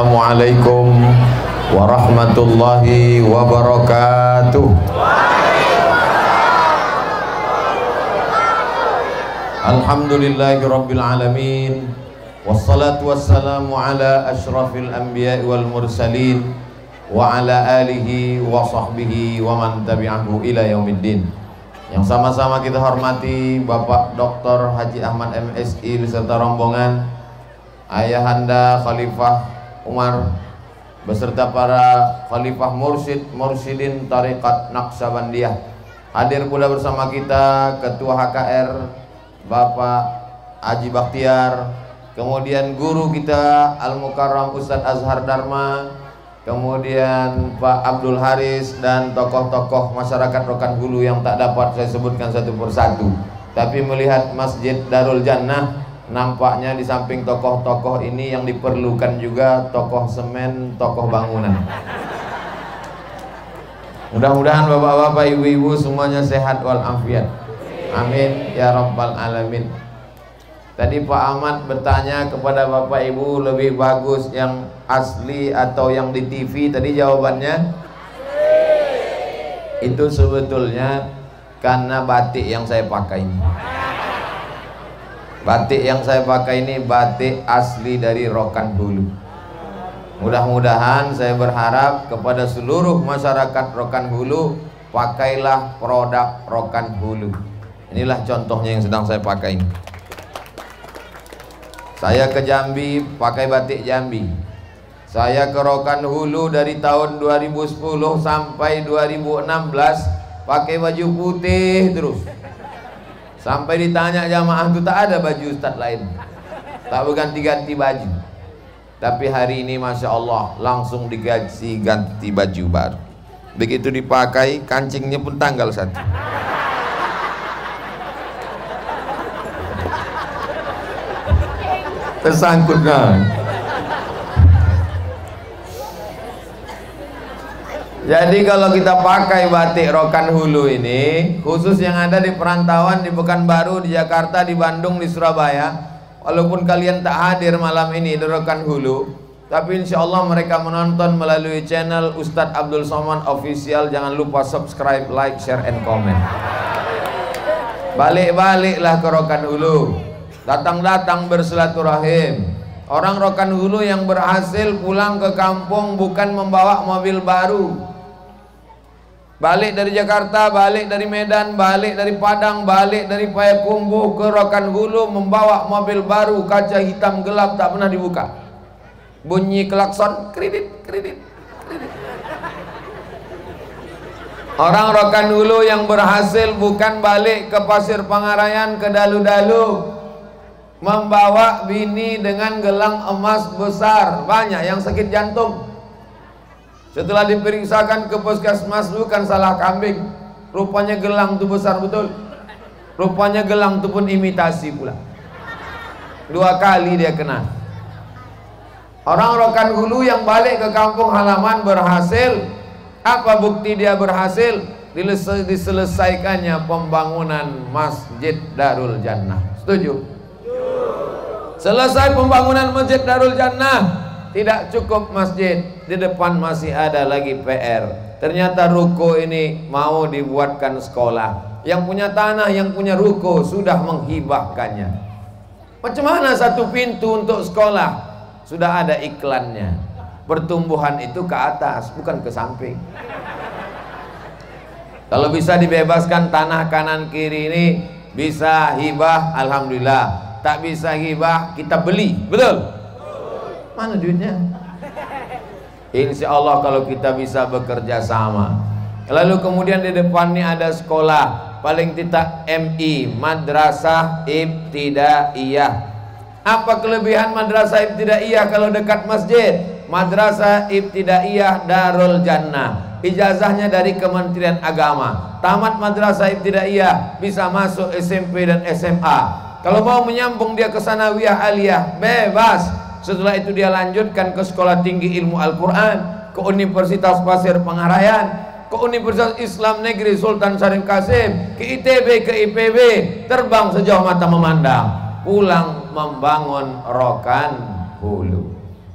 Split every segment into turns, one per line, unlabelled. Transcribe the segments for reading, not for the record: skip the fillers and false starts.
Assalamualaikum warahmatullahi wabarakatuh. Alhamdulillahirabbil alamin. Wassalatu wassalamu ala asyrafil anbiya'i wal mursalin wa ala alihi wa sahbihi wa man tabi'ahu ila yaumiddin. Yang sama-sama kita hormati Bapak Dr. Haji Ahmad MSI beserta rombongan, Ayahanda Khalifah Umar beserta para Khalifah Mursyidin Tariqat Naqsabandiyah. Hadir pula bersama kita Ketua HKR Bapak Haji Bakhtiar, kemudian guru kita Al-Mukarram Ustadz Azhar Dharma, kemudian Pak Abdul Haris, dan tokoh-tokoh masyarakat Rokan Hulu yang tak dapat saya sebutkan satu persatu. Tapi melihat Masjid Darul Jannah, nampaknya di samping tokoh-tokoh ini yang diperlukan juga tokoh semen, tokoh bangunan. Mudah-mudahan bapak-bapak, ibu-ibu semuanya sehat walafiat. Amin ya rabbal alamin. Tadi Pak Ahmad bertanya kepada bapak ibu, lebih bagus yang asli atau yang di TV? Tadi jawabannya itu sebetulnya karena batik yang saya pakai ini. Batik yang saya pakai ini batik asli dari Rokan Hulu. Mudah-mudahan saya berharap kepada seluruh masyarakat Rokan Hulu, pakailah produk Rokan Hulu. Inilah contohnya yang sedang saya pakai ini. Saya ke Jambi pakai batik Jambi. Saya ke Rokan Hulu dari tahun 2010 sampai 2016 pakai baju putih terus. Sampai ditanya jamaah itu tak ada baju ustadz lain, tak berganti-ganti baju. Tapi hari ini Masya Allah langsung ganti baju baru. Begitu dipakai kancingnya pun tanggal 1. Tersangkut kan. Jadi kalau kita pakai batik Rokan Hulu ini, khusus yang ada di perantauan, di Pekanbaru, di Jakarta, di Bandung, di Surabaya, walaupun kalian tak hadir malam ini di Rokan Hulu, tapi insya Allah mereka menonton melalui channel Ustadz Abdul Somad Official. Jangan lupa subscribe, like, share, and comment. Balik-baliklah ke Rokan Hulu, datang-datang bersilaturahim. Orang Rokan Hulu yang berhasil pulang ke kampung bukan membawa mobil baru, balik dari Jakarta, balik dari Medan, balik dari Padang, balik dari Payakumbuh ke Rokan Hulu membawa mobil baru, kaca hitam gelap tak pernah dibuka, bunyi klakson kredit, kredit, kredit. Orang Rokan Hulu yang berhasil bukan balik ke Pasir Pangarayan, ke Dalu-Dalu, membawa bini dengan gelang emas besar. Banyak yang sakit jantung, setelah diperiksakan ke puskesmas, bukan salah kambing, rupanya gelang itu besar betul. Rupanya gelang itu pun imitasi pula. 2 kali dia kena. Orang Rokan Hulu yang balik ke kampung halaman berhasil. Apa bukti dia berhasil? Diselesaikannya pembangunan Masjid Darul Jannah. Setuju? Selesai pembangunan Masjid Darul Jannah, tidak cukup masjid, di depan masih ada lagi PR. Ternyata ruko ini mau dibuatkan sekolah. Yang punya tanah, yang punya ruko sudah menghibahkannya. Macam mana satu pintu untuk sekolah? Sudah ada iklannya. Pertumbuhan itu ke atas, bukan ke samping. Kalau bisa dibebaskan tanah kanan kiri ini, bisa hibah, alhamdulillah. Tak bisa hibah, kita beli, betul? Mana duitnya? Insya Allah kalau kita bisa bekerja sama. Lalu kemudian di depan ini ada sekolah, paling tidak MI, Madrasah Ibtidaiyah. Apa kelebihan Madrasah Ibtidaiyah kalau dekat masjid? Madrasah Ibtidaiyah Darul Jannah, ijazahnya dari Kementerian Agama. Tamat Madrasah Ibtidaiyah bisa masuk SMP dan SMA. Kalau mau menyambung dia ke sanawiyah aliyah, bebas. Setelah itu dia lanjutkan ke sekolah tinggi ilmu Al-Quran, ke Universitas Pasir Pangarayan, ke Universitas Islam Negeri Sultan Syarif Kasim, ke ITB, ke IPB, terbang sejauh mata memandang, pulang membangun Rokan Hulu.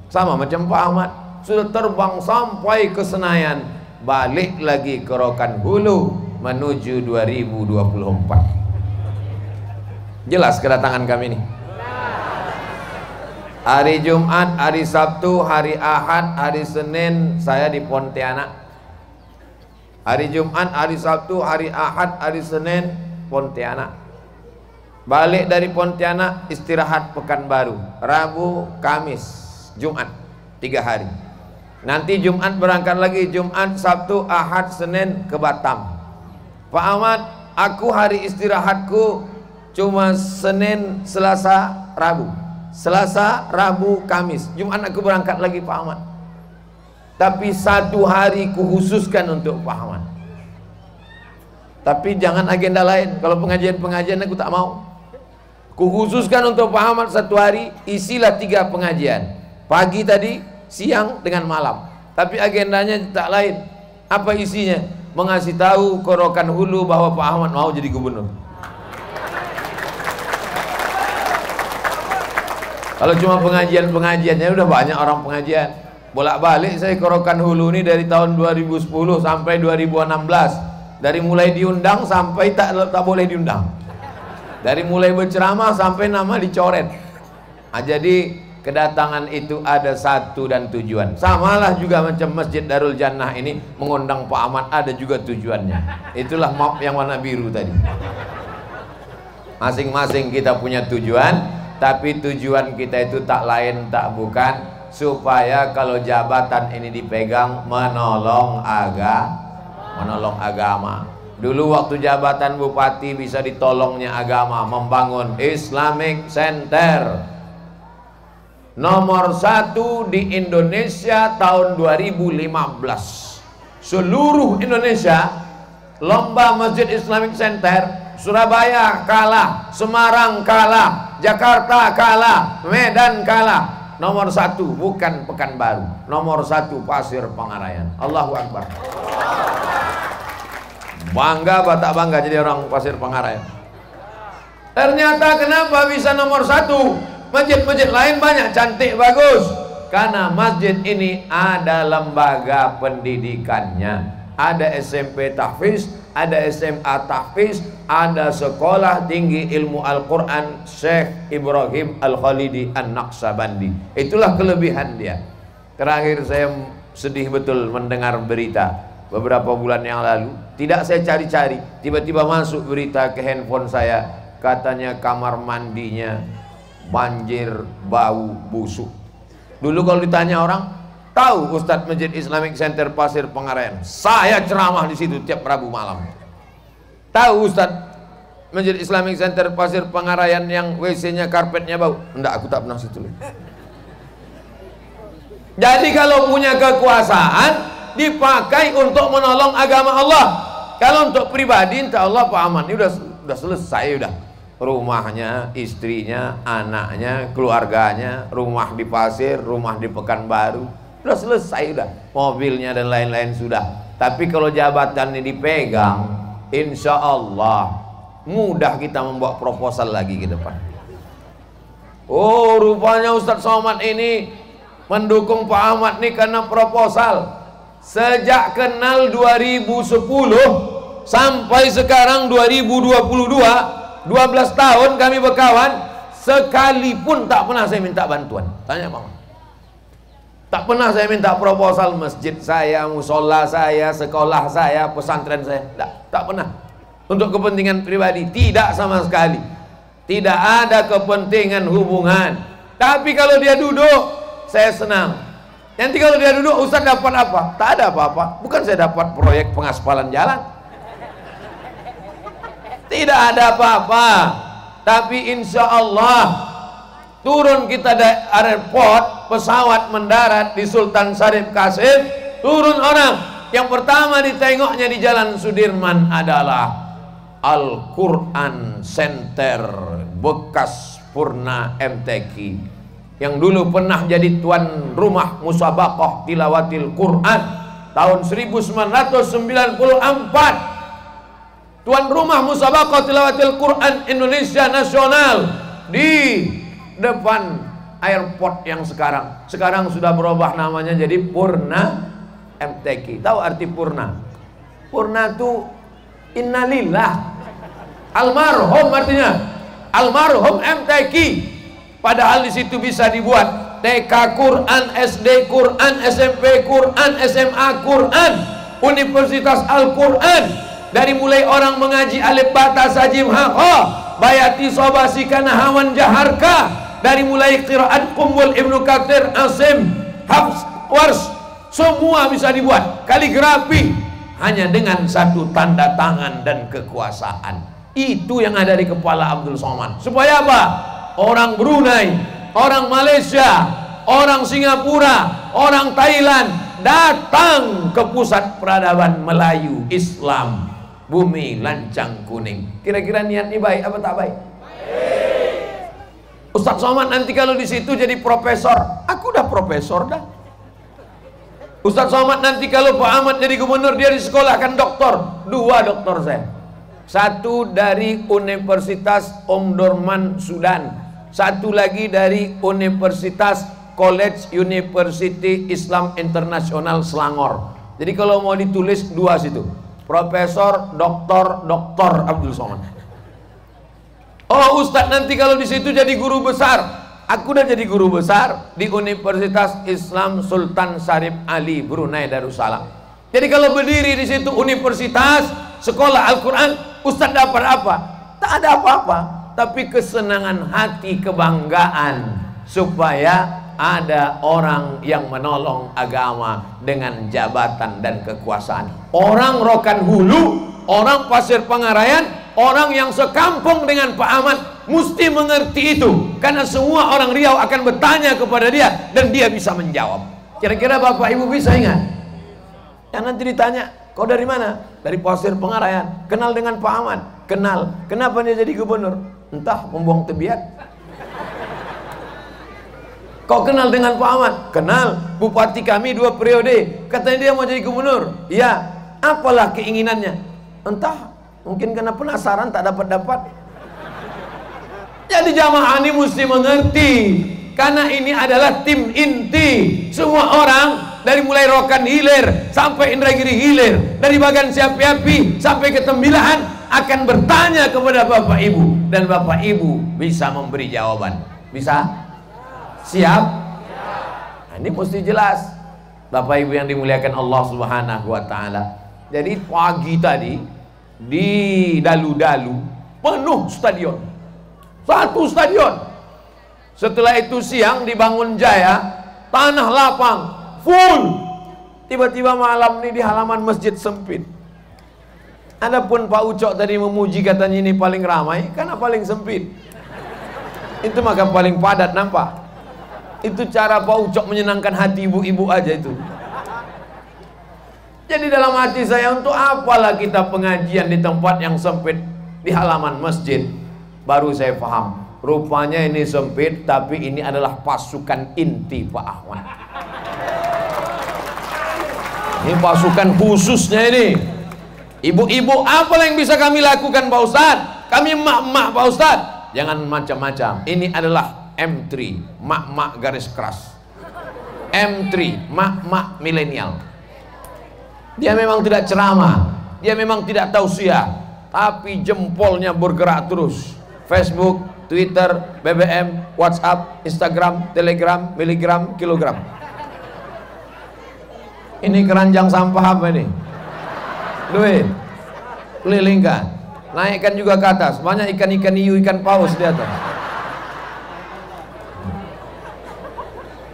Sama macam Pak Ahmad, sudah terbang sampai ke Senayan, balik lagi ke Rokan Hulu menuju 2024. Jelas kedatangan kami ini. Hari Jumat, hari Sabtu, hari Ahad, hari Senin saya di Pontianak. Hari Jumat, hari Sabtu, hari Ahad, hari Senin Pontianak. Balik dari Pontianak istirahat Pekanbaru, Rabu, Kamis, Jumat, 3 hari. Nanti Jumat berangkat lagi, Jumat, Sabtu, Ahad, Senin ke Batam. Pak Ahmad, aku hari istirahatku cuma Senin, Selasa, Rabu. Selasa, Rabu, Kamis. Jumat aku berangkat lagi Pak Ahmad. Tapi 1 hari khususkan untuk Pak Ahmad. Tapi jangan agenda lain. Kalau pengajian-pengajian aku tak mau. Khususkan untuk Pak Ahmad 1 hari, isilah 3 pengajian. Pagi tadi, siang dengan malam. Tapi agendanya tak lain. Apa isinya? Mengasih tahu ke Rokan Hulu bahwa Pak Ahmad mau jadi gubernur. Kalau cuma pengajian-pengajiannya udah banyak orang pengajian. Bolak-balik saya ke Rokan Hulu ini dari tahun 2010 sampai 2016. Dari mulai diundang sampai tak boleh diundang. Dari mulai berceramah sampai nama dicoret. Nah, jadi kedatangan itu ada satu dan tujuan. Samalah juga macam Masjid Darul Jannah ini mengundang Pak Ahmad, ada juga tujuannya. Itulah map yang warna biru tadi. Masing-masing kita punya tujuan. Tapi tujuan kita itu tak lain tak bukan supaya kalau jabatan ini dipegang menolong agama. Dulu waktu jabatan bupati bisa ditolongnya agama, membangun Islamic Center nomor 1 di Indonesia tahun 2015. Seluruh Indonesia lomba Masjid Islamic Center. Surabaya kalah, Semarang kalah, Jakarta kalah, Medan kalah. Nomor 1 bukan Pekanbaru, nomor 1 Pasir Pengarayan. Allahu Akbar. Bangga apa tak bangga jadi orang Pasir Pengarayan? Ternyata kenapa bisa nomor 1? Masjid-masjid lain banyak cantik bagus. Karena masjid ini ada lembaga pendidikannya. Ada SMP Tahfiz, ada SMA Tahfiz, ada sekolah tinggi ilmu Al-Quran Syekh Ibrahim Al-Khalidi An-Naqsabandi. Itulah kelebihan dia. Terakhir saya sedih betul mendengar berita beberapa bulan yang lalu. Tidak saya cari-cari, tiba-tiba masuk berita ke handphone saya. Katanya kamar mandinya banjir bau busuk. Dulu kalau ditanya orang, tahu Ustadz Masjid Islamic Center Pasir Pengarayan, saya ceramah di situ tiap Rabu malam. Tahu Ustadz Masjid Islamic Center Pasir Pengarayan yang WC-nya karpetnya bau? Enggak, aku tak pernah situ. Jadi kalau punya kekuasaan dipakai untuk menolong agama Allah. Kalau untuk pribadi, insya Allah Pak Ahmad ini udah selesai udah. Rumahnya, istrinya, anaknya, keluarganya, rumah di Pasir, rumah di Pekanbaru, udah selesai udah. Mobilnya dan lain-lain sudah. Tapi kalau jabatan ini dipegang, insya Allah mudah kita membuat proposal lagi ke depan. Oh, rupanya Ustadz Somad ini mendukung Pak Ahmad nih karena proposal. Sejak kenal 2010 sampai sekarang 2022, 12 tahun kami berkawan, sekalipun tak pernah saya minta bantuan. Tanya Mama. Tak pernah saya minta proposal masjid saya, musola saya, sekolah saya, pesantren saya. Tak pernah. Untuk kepentingan pribadi, tidak sama sekali. Tidak ada kepentingan hubungan. Tapi kalau dia duduk, saya senang. Nanti kalau dia duduk, Ustaz dapat apa? Tak ada apa-apa. Bukan saya dapat proyek pengaspalan jalan. Tidak ada apa-apa. Tapi insya Allah turun kita dari airport, pesawat mendarat di Sultan Syarif Qasim, turun orang. Yang pertama ditengoknya di Jalan Sudirman adalah Al-Quran Center bekas Purna MTQ, yang dulu pernah jadi tuan rumah musabaqah tilawatil Quran tahun 1994. Tuan rumah musabaqah tilawatil Quran Indonesia Nasional di depan airport yang sekarang sudah berubah namanya jadi Purna MTQ. Tahu arti Purna? Purna itu innalillah, almarhum, artinya almarhum MTQ. Padahal di situ bisa dibuat TK Quran, SD Quran, SMP Quran, SMA Quran, Universitas Al-Quran. Dari mulai orang mengaji alif bata sajim ha bayati sobasi kana hawan jaharka, dari mulai qiraat Qumul, Ibnu Katsir, Asim, Hafs, Wars, semua bisa dibuat kaligrafi hanya dengan satu tanda tangan dan kekuasaan. Itu yang ada di kepala Abdul Somad. Supaya apa? Orang Brunei, orang Malaysia, orang Singapura, orang Thailand datang ke pusat peradaban Melayu Islam Bumi Lancang Kuning. Kira-kira niatnya baik apa tak baik? Ustadz Somad nanti kalau di situ jadi profesor, aku udah profesor dah. Ustadz Somad nanti kalau Pak Ahmad jadi gubernur, dia disekolahkan doktor. 2 doktor saya. Satu dari Universitas Omdurman Sudan, satu lagi dari Universitas College University Islam Internasional Selangor. Jadi kalau mau ditulis 2 situ, Profesor Doktor Abdul Somad. Oh, Ustadz nanti kalau di situ jadi guru besar. Aku udah jadi guru besar di Universitas Islam Sultan Syarif Ali Brunei Darussalam. Jadi kalau berdiri di situ universitas, sekolah Al-Quran, Ustadz dapat apa? Tak ada apa-apa, tapi kesenangan hati, kebanggaan supaya ada orang yang menolong agama dengan jabatan dan kekuasaan. Orang Rokan Hulu, orang Pasir Pangarayan, orang yang sekampung dengan Pak Ahmad mesti mengerti itu, karena semua orang Riau akan bertanya kepada dia dan dia bisa menjawab. Kira-kira Bapak Ibu bisa ingat? Yang nanti ditanya, kau dari mana? Dari Pasir Pangarayan. Kenal dengan Pak Ahmad? Kenal. Kenapa dia jadi gubernur? Entah, membuang tebiat. Kau kenal dengan Pak Ahmad? Kenal. Bupati kami 2 periode. Katanya dia mau jadi gubernur. Iya. Apalah keinginannya? Entah. Mungkin karena penasaran tak dapat-dapat. Jadi jamaah ini mesti mengerti, karena ini adalah tim inti. Semua orang dari mulai Rokan Hilir sampai Indragiri Hilir, dari Bagan Siapi-api sampai ke Tembilahan akan bertanya kepada Bapak Ibu, dan Bapak Ibu bisa memberi jawaban. Bisa? Siap? Nah, ini mesti jelas. Bapak Ibu yang dimuliakan Allah Subhanahu wa taala. Jadi pagi tadi di Dalu-Dalu penuh stadion. 1 stadion. Setelah itu siang di Bangun Jaya, tanah lapang full. Tiba-tiba malam ini di halaman masjid sempit. Adapun Pak Ucok tadi memuji, katanya ini paling ramai karena paling sempit. Itu maka paling padat nampak. Itu cara Pak Ucok menyenangkan hati ibu-ibu aja itu. Jadi dalam hati saya, untuk apalah kita pengajian di tempat yang sempit di halaman masjid? Baru saya paham, rupanya ini sempit, tapi ini adalah pasukan inti Pak Ahmad. Ini pasukan khususnya ini. Ibu-ibu, apa yang bisa kami lakukan Pak Ustadz? Kami emak-emak Pak Ustadz. Jangan macam-macam. Ini adalah M3, mak-mak garis keras. M3, mak-mak milenial. Dia memang tidak ceramah, dia memang tidak tausiah, tapi jempolnya bergerak terus. Facebook, Twitter, BBM, WhatsApp, Instagram, Telegram, miligram, kilogram. Ini keranjang sampah apa ini? Duit. Kelilingkan. Naikkan juga ke atas. Banyak ikan-ikan hiu, ikan paus di atas.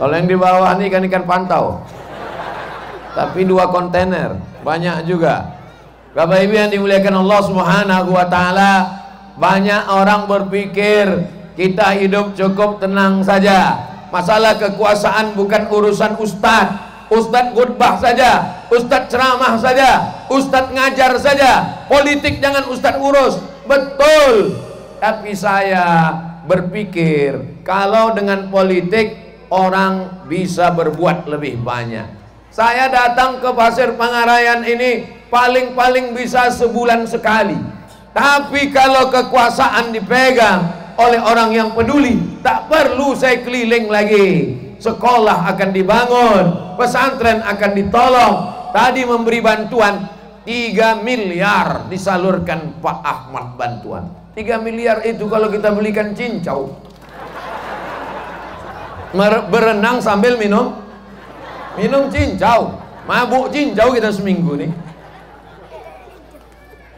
Kalau yang di bawah ini ikan-ikan pantau. Tapi 2 kontainer. Banyak juga. Bapak Ibu yang dimuliakan Allah Subhanahu wa taala, banyak orang berpikir kita hidup cukup tenang saja. Masalah kekuasaan bukan urusan ustadz. Ustadz khutbah saja, ustadz ceramah saja, ustadz ngajar saja. Politik jangan ustadz urus. Betul. Tapi saya berpikir, kalau dengan politik orang bisa berbuat lebih banyak. Saya datang ke Pasir Pangarayan ini paling-paling bisa sebulan sekali. Tapi kalau kekuasaan dipegang, oleh orang yang peduli. Tak perlu saya keliling lagi. Sekolah akan dibangun, pesantren akan ditolong. Tadi memberi bantuan 3 miliar disalurkan Pak Ahmad bantuan. 3 miliar itu kalau kita belikan cincau, berenang sambil minum cincau, mabuk cincau kita seminggu nih.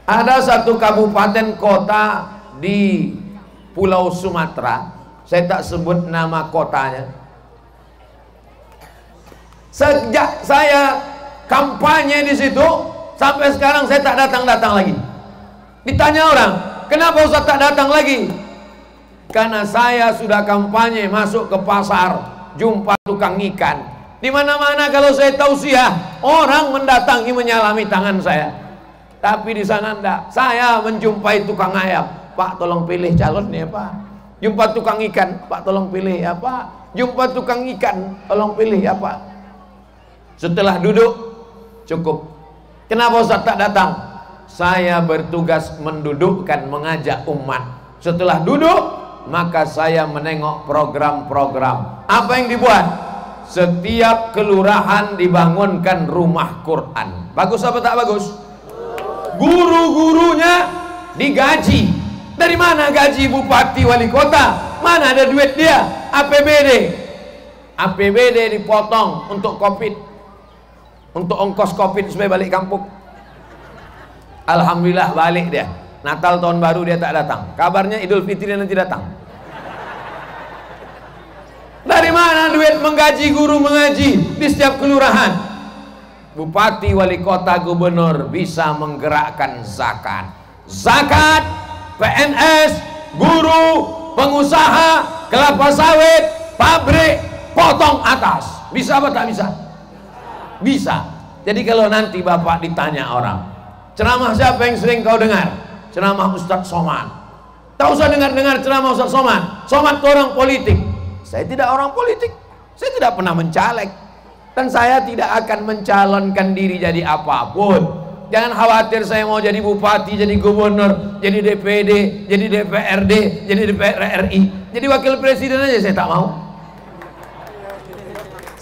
Ada satu kabupaten kota di Pulau Sumatera, saya tak sebut nama kotanya. Sejak saya kampanye di situ sampai sekarang saya tak datang lagi. Ditanya orang, kenapa Ustaz tak datang lagi? Karena saya sudah kampanye masuk ke pasar, jumpa tukang ikan. Di mana-mana kalau saya tausiah, orang mendatangi menyalami tangan saya. Tapi di sana enggak. Saya menjumpai tukang ayam, Pak tolong pilih calonnya Pak. Jumpa tukang ikan, Pak tolong pilih ya Pak. Jumpa tukang ikan, tolong pilih ya Pak. Setelah duduk, cukup. Kenapa Ustaz tak datang? Saya bertugas mendudukkan, mengajak umat. Setelah duduk, maka saya menengok program-program. Apa yang dibuat? Setiap kelurahan dibangunkan rumah Quran. Bagus apa tak bagus? Guru-gurunya digaji. Dari mana gaji bupati wali kota? Mana ada duit dia? APBD dipotong untuk Covid, untuk ongkos Covid supaya balik kampung. Alhamdulillah balik dia. Natal tahun baru dia tak datang. Kabarnya Idul Fitri nanti datang. Dari mana duit menggaji guru mengaji di setiap kelurahan? Bupati, wali kota, gubernur bisa menggerakkan zakat. Zakat, PNS, guru, pengusaha, kelapa sawit, pabrik, potong atas. Bisa apa tak bisa? Bisa. Jadi kalau nanti Bapak ditanya orang, ceramah siapa yang sering kau dengar? Ceramah Ustadz Somad. Tak usah dengar-dengar ceramah Ustadz Somad. Somad itu orang politik. Saya tidak orang politik. Saya tidak pernah mencaleg. Dan saya tidak akan mencalonkan diri jadi apapun. Jangan khawatir saya mau jadi bupati, jadi gubernur, jadi DPD, jadi DPRD, jadi DPR RI, jadi wakil presiden aja saya tak mau.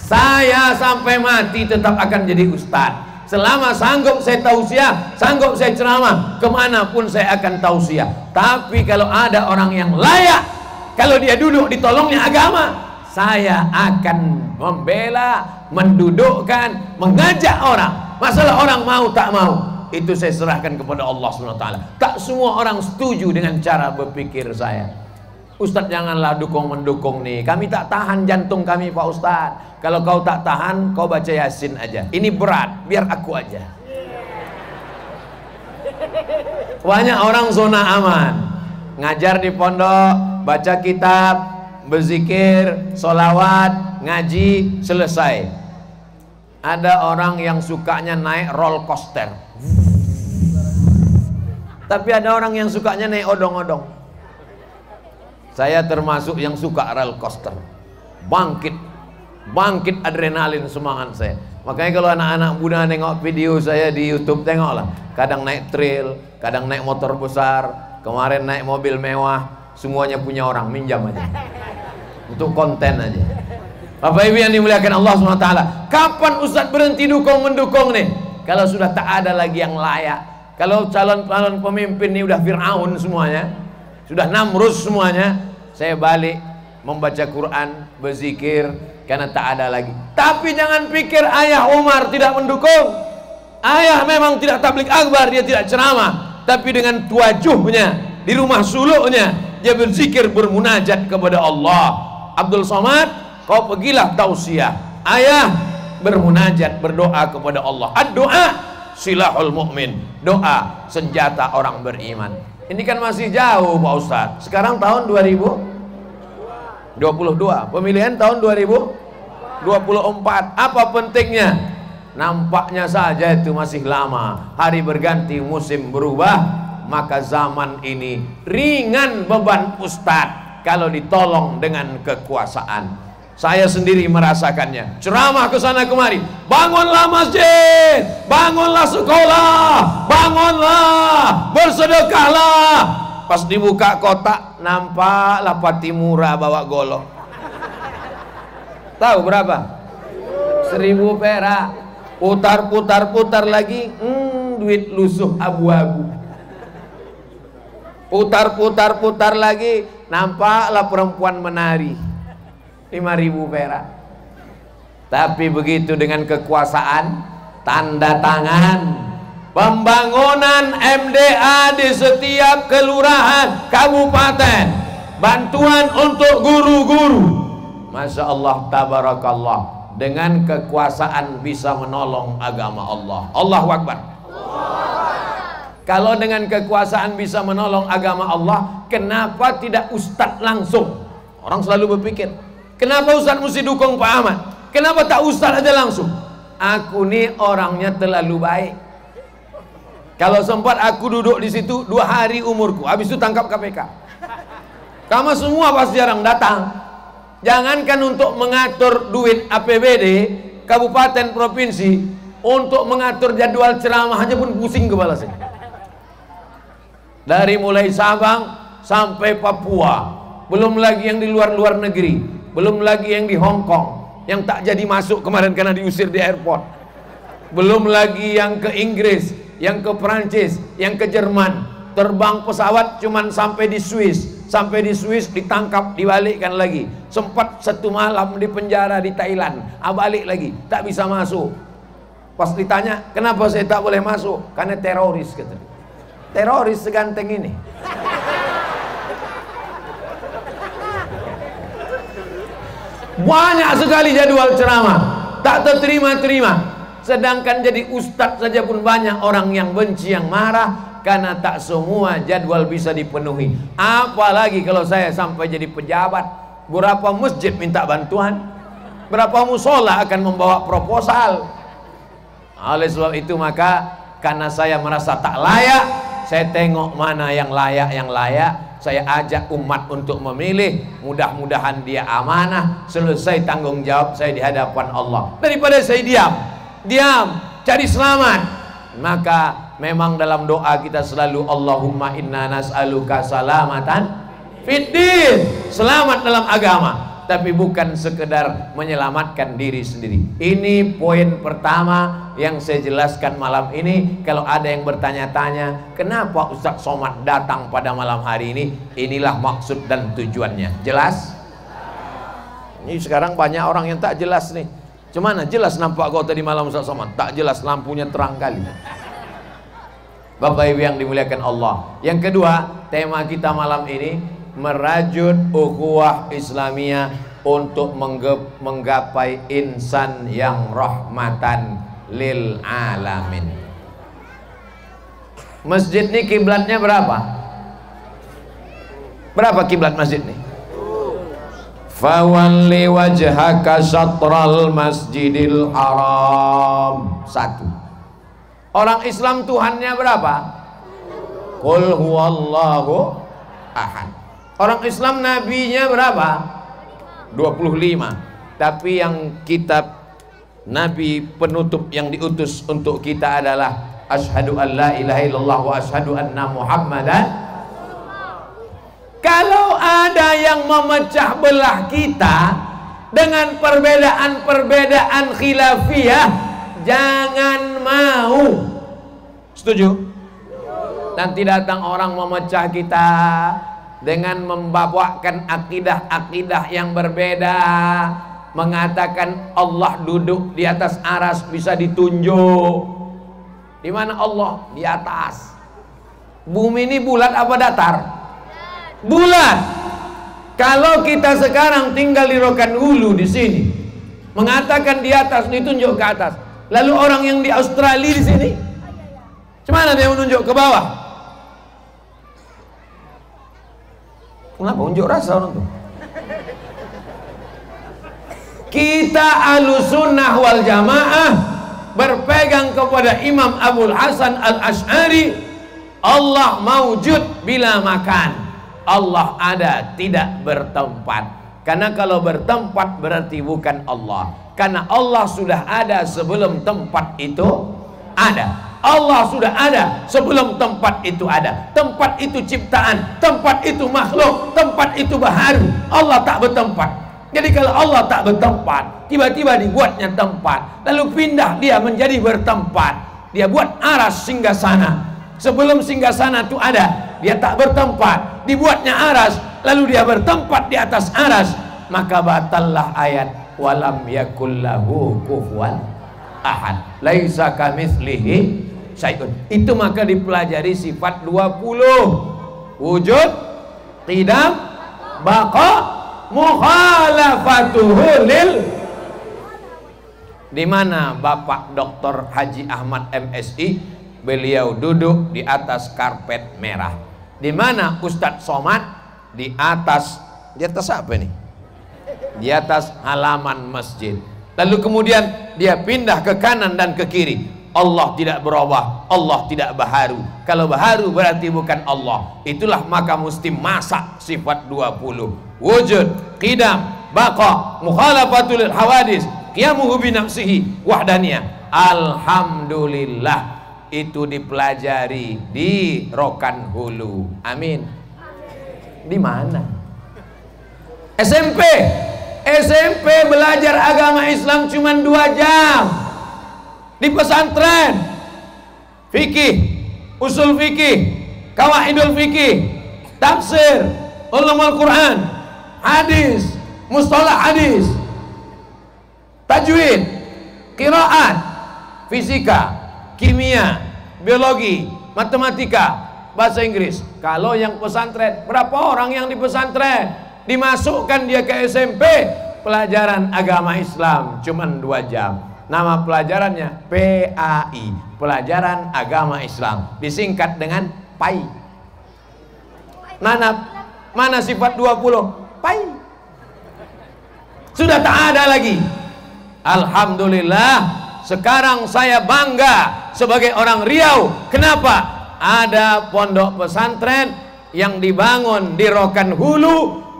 Saya sampai mati tetap akan jadi ustadz. Selama sanggup saya tausiah, sanggup saya ceramah, kemanapun saya akan tausiah. Tapi kalau ada orang yang layak, kalau dia duduk ditolongnya agama, saya akan membela, mendudukkan, mengajak orang. Masalah orang mau tak mau, itu saya serahkan kepada Allah SWT. Tak semua orang setuju dengan cara berpikir saya. Ustadz janganlah dukung-mendukung nih. Kami tak tahan jantung kami Pak Ustadz. Kalau kau tak tahan, kau baca Yasin aja. Ini berat, biar aku aja. Banyak orang zona aman. Ngajar di pondok, baca kitab, berzikir, sholawat, ngaji, selesai. Ada orang yang sukanya naik roller coaster. Tapi ada orang yang sukanya naik odong-odong. Saya termasuk yang suka roller coaster. Bangkit adrenalin semangat saya. Makanya kalau anak-anak muda nengok video saya di YouTube, tengoklah. Kadang naik trail, kadang naik motor besar, kemarin naik mobil mewah, semuanya punya orang, minjam aja. Untuk konten aja. Bapak Ibu yang dimuliakan Allah SWT, kapan Ustadz berhenti dukung-mendukung nih? Kalau sudah tak ada lagi yang layak. Kalau calon-calon pemimpin ini udah Fir'aun semuanya, sudah Namrud semuanya, saya balik membaca Quran, berzikir, karena tak ada lagi. Tapi jangan pikir ayah Umar tidak mendukung. Ayah memang tidak tablik akbar, dia tidak ceramah, tapi dengan tuajuhnya, di rumah suluknya, dia berzikir, bermunajat kepada Allah. Abdul Somad, kau pergilah tausiah. Ayah bermunajat, berdoa kepada Allah. Ad-doa silahul mu'min. Doa senjata orang beriman. Ini kan masih jauh Pak Ustadz. Sekarang tahun 2022, pemilihan tahun 2024. Apa pentingnya? Nampaknya saja itu masih lama. Hari berganti, musim berubah. Maka zaman ini ringan beban Ustadz kalau ditolong dengan kekuasaan. Saya sendiri merasakannya. Ceramah ke sana kemari, bangunlah masjid, bangunlah sekolah, bangunlah, bersedekahlah. Pas dibuka kotak, nampaklah Patimura bawa golok. Tahu berapa? 1000 perak. Putar lagi, duit lusuh abu-abu. Putar lagi, nampaklah perempuan menari, 5.000 perak. Tapi begitu dengan kekuasaan, tanda tangan pembangunan MDA di setiap kelurahan, kabupaten, bantuan untuk guru-guru. Masya Allah, tabarakallah. Dengan kekuasaan bisa menolong agama Allah. Allahu Akbar. Kalau dengan kekuasaan bisa menolong agama Allah, kenapa tidak ustadz langsung? Orang selalu berpikir, kenapa ustadz mesti dukung Pak Ahmad? Kenapa tak ustadz aja langsung? Aku nih orangnya terlalu baik. Kalau sempat aku duduk di situ 2 hari umurku, habis itu tangkap KPK. Kamu semua pasti jarang datang. Jangankan untuk mengatur duit APBD kabupaten provinsi, untuk mengatur jadwal ceramah aja pun pusing kepala saya. Dari mulai Sabang sampai Papua, belum lagi yang di luar negeri, belum lagi yang di Hong Kong yang tak jadi masuk kemarin karena diusir di airport, belum lagi yang ke Inggris, yang ke Perancis, yang ke Jerman. Terbang pesawat cuman sampai di Swiss, ditangkap, dibalikkan lagi. Sempat 1 malam di penjara di Thailand, balik lagi, tak bisa masuk. Pas ditanya, kenapa saya tak boleh masuk? Karena teroris, kata. Teroris seganteng ini. Banyak sekali jadwal ceramah, tak terterima-terima. Sedangkan jadi ustadz saja pun banyak orang yang benci, yang marah, karena tak semua jadwal bisa dipenuhi. Apalagi kalau saya sampai jadi pejabat, berapa masjid minta bantuan, berapa musola akan membawa proposal. Oleh sebab itu maka, karena saya merasa tak layak, saya tengok mana yang layak, saya ajak umat untuk memilih. Mudah-mudahan dia amanah, selesai tanggung jawab saya di hadapan Allah. Daripada saya diam, cari selamat. Maka memang dalam doa kita selalu, Allahumma inna nas'aluka salamatan fiddin, selamat dalam agama, tapi bukan sekedar menyelamatkan diri sendiri. Ini poin pertama yang saya jelaskan malam ini. Kalau ada yang bertanya-tanya, kenapa Ustadz Somad datang pada malam hari ini, inilah maksud dan tujuannya. Jelas? Ini sekarang banyak orang yang tak jelas nih. Cuman jelas nampak kau tadi malam Ustadz Somad? Tak jelas, lampunya terang kali. Bapak Ibu yang dimuliakan Allah. Yang kedua, tema kita malam ini merajut ukhuwah Islamiyah untuk menggapai insan yang rahmatan lil alamin. Masjid ini kiblatnya berapa? Berapa kiblat masjid ini? Fawalli wajhaka syatral masjidil haram. 1. Orang Islam Tuhannya berapa? Qul huwallahu ahad. Orang Islam nabinya berapa? 25. Tapi yang kitab nabi penutup yang diutus untuk kita adalah asyhadu an la ilaha illallah wa asyhadu anna muhammadan. Kalau ada yang memecah belah kita dengan perbedaan-perbedaan khilafiyah, jangan mau. Setuju? Nanti datang orang memecah kita dengan membawakan akidah-akidah yang berbeda, mengatakan Allah duduk di atas aras, bisa ditunjuk. Di mana Allah? Di atas. Bumi ini bulat apa datar? Bulat. Kalau kita sekarang tinggal di Rokan Hulu di sini, mengatakan di atas, ditunjuk ke atas. Lalu orang yang di Australia di sini, gimana dia menunjuk ke bawah? Kenapa? Unjuk rasa orang tuh. Kita Ahlussunnah wal Jamaah berpegang kepada Imam Abul Hasan Al-Asy'ari, Allah mawjud bila makan. Allah ada, tidak bertempat. Karena kalau bertempat berarti bukan Allah. Karena Allah sudah ada sebelum tempat itu ada.
Allah sudah ada sebelum tempat itu ada. Tempat itu ciptaan, tempat itu makhluk, tempat itu baharu. Allah tak bertempat. Jadi kalau Allah tak bertempat, tiba-tiba dibuatnya tempat, lalu pindah dia menjadi bertempat. Dia buat aras singgasana. Sebelum singgasana itu ada, dia tak bertempat, dibuatnya aras, lalu dia bertempat di atas aras. Maka batallah ayat walam yakullahu kufuwan ahad, laisa kamitslihi syai'un. Itu maka dipelajari sifat 20, wujud, qidam, baqa, mukhalafatuhu lil. Di mana Bapak Dr. Haji Ahmad MSI, beliau duduk di atas karpet merah. Di mana Ustadz Somad di atas apa nih? Di atas halaman masjid. Lalu kemudian dia pindah ke kanan dan ke kiri. Allah tidak berubah, Allah tidak baharu. Kalau baharu berarti bukan Allah. Itulah maka mesti masak sifat 20. Wujud, qidam, baqa, mukhalafatul hawadis, qiyamuhu bi nafsihi, wahdaniyah. Alhamdulillah, itu dipelajari di Rokan Hulu. Amin. Di mana? SMP belajar agama Islam cuma 2 jam. Di pesantren fikih, usul fikih, qawaidul fikih, tafsir, ulumul Quran, hadis, mustalah hadis, tajwid, qiraat, fisika, kimia, biologi, matematika, bahasa Inggris. Kalau yang pesantren, berapa orang yang di pesantren dimasukkan dia ke SMP, pelajaran agama Islam cuma 2 jam. Nama pelajarannya PAI, pelajaran agama Islam, disingkat dengan PAI. Mana sifat 20? PAI. Sudah tak ada lagi. Alhamdulillah, sekarang saya bangga sebagai orang Riau. Kenapa? Ada pondok pesantren yang dibangun di Rokan Hulu,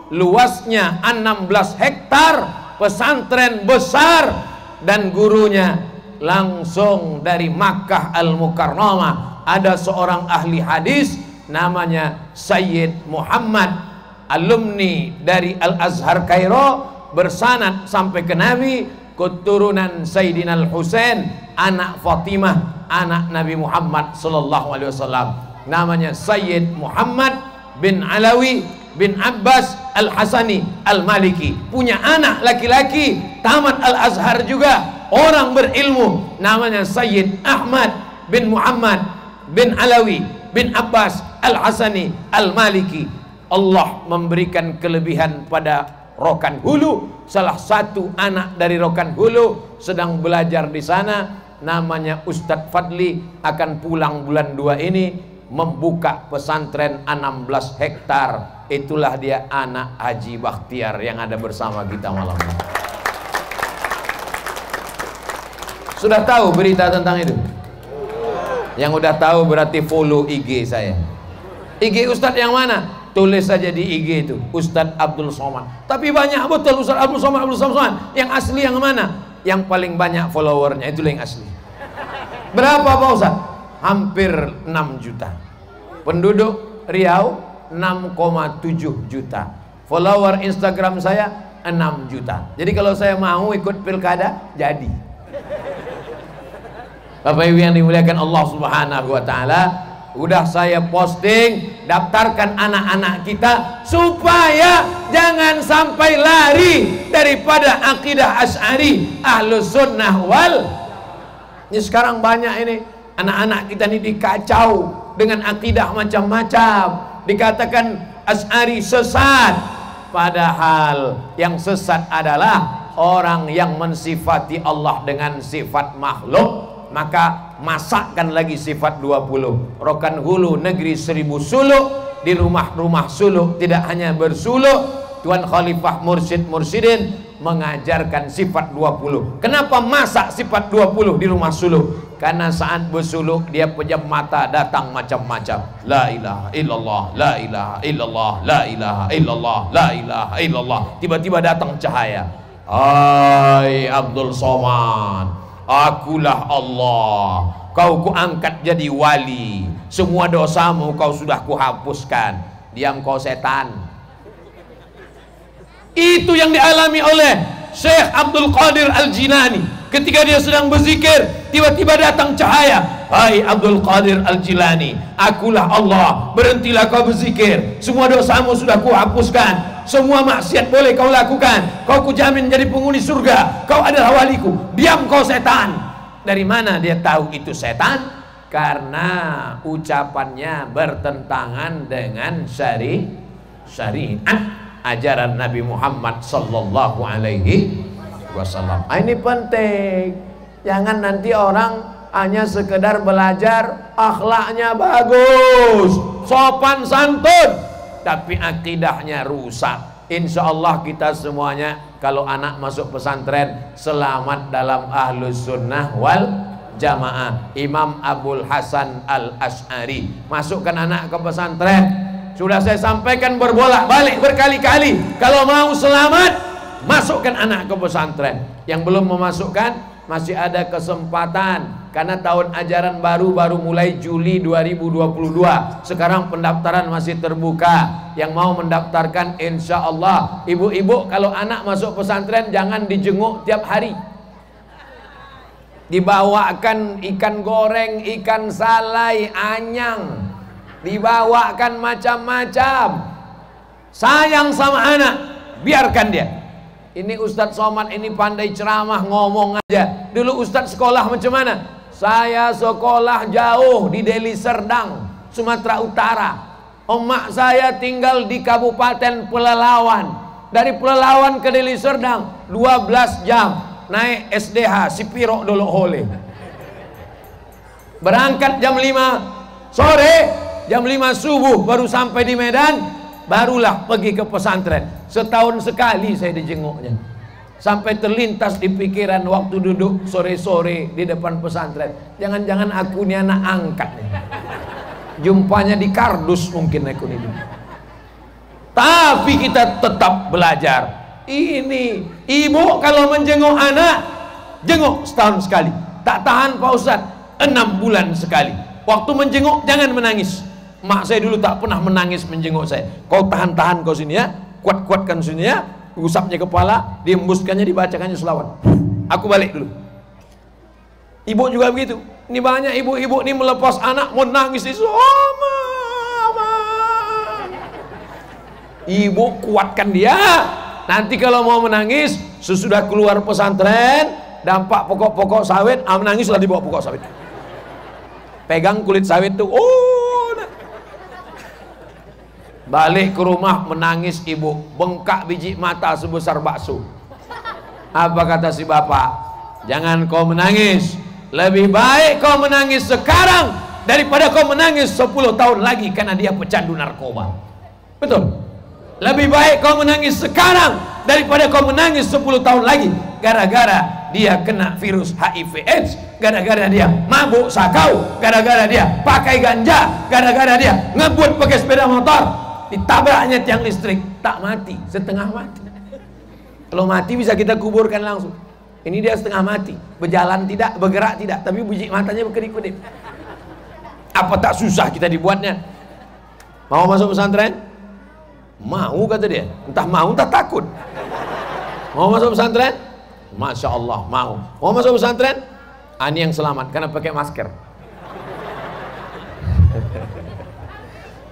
luasnya 16 hektar, pesantren besar, dan gurunya langsung dari Makkah Al-Mukarramah. Ada seorang ahli hadis namanya Sayyid Muhammad, alumni dari Al-Azhar Kairo, bersanad sampai ke Nabi, keturunan Sayyidina Al-Husain, anak Fatimah, anak Nabi Muhammad sallallahu alaihi wasallam. Namanya Sayyid Muhammad bin Alawi bin Abbas Al-Hasani Al-Maliki. Punya anak laki-laki tamat Al-Azhar juga, orang berilmu, namanya Sayyid Ahmad bin Muhammad bin Alawi bin Abbas Al-Hasani Al-Maliki. Allah memberikan kelebihan pada Rokan Hulu. Salah satu anak dari Rokan Hulu sedang belajar di sana, namanya Ustadz Fadli, akan pulang bulan 2 ini, membuka pesantren 16 hektar. Itulah dia anak Haji Bakhtiar yang ada bersama kita malam ini. Sudah tahu berita tentang itu? Yang udah tahu berarti follow IG saya. IG Ustadz yang mana? Tulis saja di IG itu, Ustadz Abdul Somad. Tapi banyak betul Ustadz Abdul Somad, Abdul Somad. Yang asli yang mana? Yang paling banyak followernya, itulah yang asli. Berapa Pak Ustadz? Hampir 6 juta. Penduduk Riau 6,7 juta. Follower Instagram saya 6 juta. Jadi kalau saya mau ikut pilkada, jadi. Bapak Ibu yang dimuliakan Allah Subhanahu wa taala, udah saya posting, daftarkan anak-anak kita supaya jangan sampai lari daripada akidah Asy'ari Ahlus Sunnah wal. Ini sekarang banyak ini anak-anak kita ini dikacau dengan akidah macam-macam, dikatakan Asy'ari sesat, padahal yang sesat adalah orang yang mensifati Allah dengan sifat makhluk. Maka masakkan lagi sifat 20. Rokan Hulu negeri 1000 suluk, di rumah-rumah suluk tidak hanya bersuluk, Tuan Khalifah Mursyid-Mursyidin mengajarkan sifat 20. Kenapa masak sifat 20 di rumah suluk? Karena saat bersuluk dia pejam mata, datang macam-macam. La ilaha illallah, la ilaha illallah, la ilaha illallah, la ilaha illallah. Tiba-tiba datang cahaya. Hai Abdul Somad, Akulah Allah, kau kuangkat jadi wali, semua dosamu kau sudah kuhapuskan. Diam kau setan. Itu yang dialami oleh Syekh Abdul Qadir Al-Jilani. Ketika dia sedang berzikir, tiba-tiba datang cahaya. Hai Abdul Qadir Al-Jilani, akulah Allah, berhentilah kau berzikir, semua dosamu sudah kuhapuskan, semua maksiat boleh kau lakukan, kau kujamin jadi penghuni surga, kau adalah waliku. Diam kau setan. Dari mana dia tahu itu setan? Karena ucapannya bertentangan dengan syariat ajaran Nabi Muhammad sallallahu alaihi wasallam. Ini penting. Jangan nanti orang hanya sekedar belajar akhlaknya bagus, sopan santun, tapi akidahnya rusak. Insya Allah kita semuanya kalau anak masuk pesantren selamat dalam ahlus sunnah wal jamaah. Imam Abul Hasan Al-Asy'ari masukkan anak ke pesantren. Sudah saya sampaikan berbolak-balik berkali-kali, kalau mau selamat masukkan anak ke pesantren. Yang belum memasukkan masih ada kesempatan, karena tahun ajaran baru mulai Juli 2022. Sekarang pendaftaran masih terbuka. Yang mau mendaftarkan insya Allah. Ibu-ibu kalau anak masuk pesantren jangan dijenguk tiap hari. Dibawakan ikan goreng, ikan salai, anyang, dibawakan macam-macam. Sayang sama anak, biarkan dia. Ini Ustadz Somad ini pandai ceramah, ngomong aja. Dulu Ustadz sekolah macam mana? Saya sekolah jauh di Deli Serdang, Sumatera Utara. Emak saya tinggal di Kabupaten Pelalawan. Dari Pelalawan ke Deli Serdang 12 jam. Naik SDH Sipiro Dolok Hole. Berangkat jam 5 sore, jam 5 subuh baru sampai di Medan. Barulah pergi ke pesantren. Setahun sekali saya dijenguknya. Sampai terlintas di pikiran waktu duduk sore-sore di depan pesantren, jangan-jangan aku ini anak angkat nih. Jumpanya di kardus mungkin aku ini. Tapi kita tetap belajar. Ini ibu kalau menjenguk anak, jenguk setahun sekali. Tak tahan Pak Ustadz, 6 bulan sekali. Waktu menjenguk jangan menangis. Mak saya dulu tak pernah menangis menjenguk saya. Kau tahan-tahan kau sini ya, kuat-kuatkan sini ya, usapnya kepala, diembuskannya, dibacakannya selawat. Aku balik dulu. Ibu juga begitu. Ini banyak ibu-ibu ini melepas anak mau nangis di mama. Ibu kuatkan dia. Nanti kalau mau menangis sesudah keluar pesantren, dampak pokok-pokok sawit, menangislah di bawah pokok sawit. Pegang kulit sawit tuh, balik ke rumah menangis ibu, bengkak biji mata sebesar bakso. Apa kata si bapak? Jangan kau menangis, lebih baik kau menangis sekarang daripada kau menangis 10 tahun lagi karena dia pecandu narkoba. Betul? Lebih baik kau menangis sekarang daripada kau menangis 10 tahun lagi gara-gara dia kena virus HIV AIDS, gara-gara dia mabuk sakau, gara-gara dia pakai ganja, gara-gara dia ngebut pakai sepeda motor, ditabraknya tiang listrik, tak mati, setengah mati. Kalau mati bisa kita kuburkan langsung. Ini dia setengah mati, berjalan tidak, bergerak tidak, tapi biji matanya berkedip-kedip. Apa tak susah kita dibuatnya? Mau masuk pesantren? Mau kata dia. Entah mau entah takut. Mau masuk pesantren? Masya Allah mau. Mau masuk pesantren? Ini yang selamat karena pakai masker.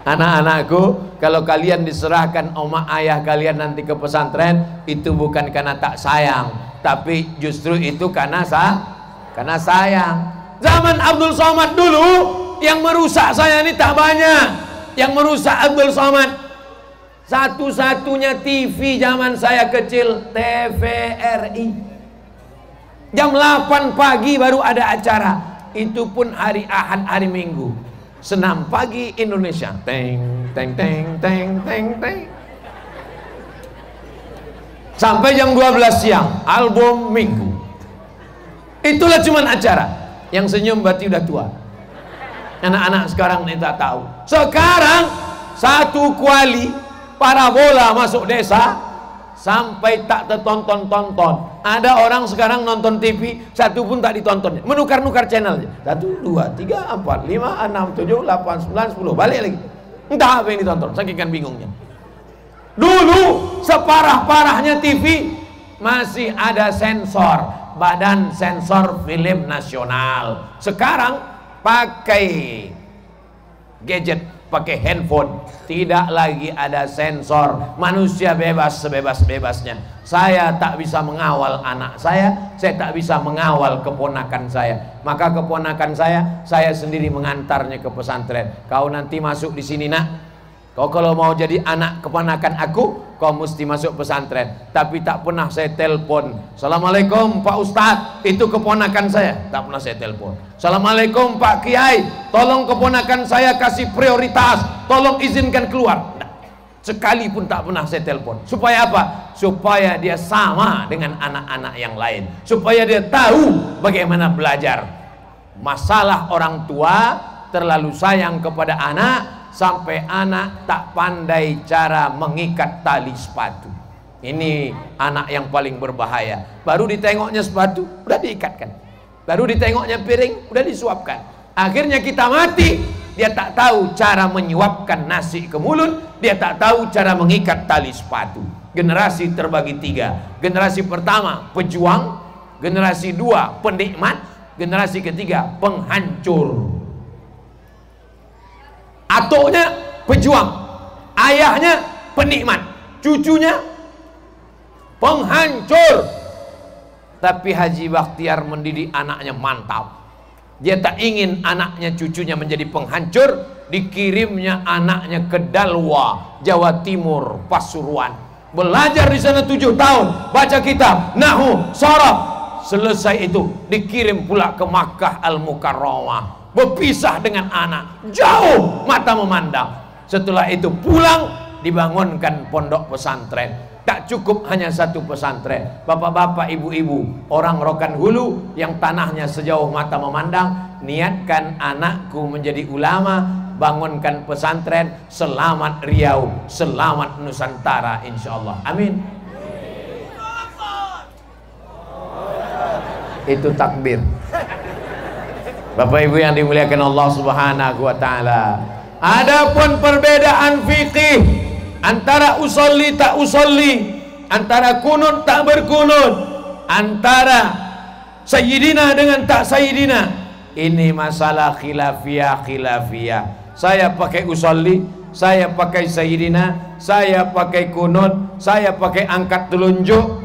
Anak-anakku, kalau kalian diserahkan oma ayah kalian nanti ke pesantren, itu bukan karena tak sayang, tapi justru itu karena sayang. Zaman Abdul Somad dulu yang merusak saya ini tak banyak. Yang merusak Abdul Somad satu-satunya TV zaman saya kecil, TVRI. Jam 8 pagi baru ada acara. Itu pun hari Ahad, hari Minggu. Senam pagi Indonesia, teng teng teng teng teng teng, sampai jam 12 siang album Minggu. Itulah cuman acara. Yang senyum berarti udah tua. Anak-anak sekarang ini tak tahu. Sekarang satu kuali parabola masuk desa sampai tak tertonton-tonton. Ada orang sekarang nonton TV, satu pun tak ditontonnya, menukar-nukar channelnya. 1, 2, 3, 4, 5, 6, 7, 8, 9, 10, balik lagi. Entah apa yang ditonton, saking kan bingungnya. Dulu separah-parahnya TV masih ada sensor, Badan Sensor Film Nasional. Sekarang pakai gadget, pakai handphone, tidak lagi ada sensor, manusia bebas sebebas-bebasnya. Saya tak bisa mengawal anak saya tak bisa mengawal keponakan saya. Maka keponakan saya sendiri mengantarnya ke pesantren. Kau nanti masuk di sini nak, kau kalau mau jadi anak keponakan aku, kau mesti masuk pesantren. Tapi tak pernah saya telepon, Assalamualaikum Pak Ustadz, itu keponakan saya. Tak pernah saya telepon, Assalamualaikum Pak Kiai, tolong keponakan saya kasih prioritas, tolong izinkan keluar. Sekalipun tak pernah saya telepon. Supaya apa? Supaya dia sama dengan anak-anak yang lain, supaya dia tahu bagaimana belajar. Masalah orang tua terlalu sayang kepada anak sampai anak tak pandai cara mengikat tali sepatu. Ini anak yang paling berbahaya. Baru ditengoknya sepatu udah diikatkan, baru ditengoknya piring udah disuapkan. Akhirnya kita mati. Dia tak tahu cara menyuapkan nasi ke mulut, dia tak tahu cara mengikat tali sepatu. Generasi terbagi 3. Generasi pertama pejuang, generasi 2 penikmat, generasi ketiga penghancur. Atuknya pejuang, ayahnya penikmat, cucunya penghancur. Tapi Haji Bakhtiar mendidik anaknya mantap. Dia tak ingin anaknya cucunya menjadi penghancur. Dikirimnya anaknya ke Dalwa, Jawa Timur, Pasuruan. Belajar di sana 7 tahun, baca kitab, Nahwu, Sharaf. Selesai itu dikirim pula ke Makkah Al-Mukarramah. Berpisah dengan anak, jauh mata memandang. Setelah itu pulang, dibangunkan pondok pesantren. Tak cukup hanya satu pesantren. Bapak-bapak, ibu-ibu, orang Rokan Hulu yang tanahnya sejauh mata memandang, niatkan anakku menjadi ulama, bangunkan pesantren. Selamat Riau, selamat Nusantara, insyaallah. Amin. Itu takbir. Bapak Ibu yang dimuliakan Allah Subhanahu wa taala. Adapun perbedaan fikih antara usolli tak usolli, antara kunut tak berkunut, antara sayyidina dengan tak sayyidina, ini masalah khilafiyah. Saya pakai usolli, saya pakai sayyidina, saya pakai kunut, saya pakai angkat telunjuk.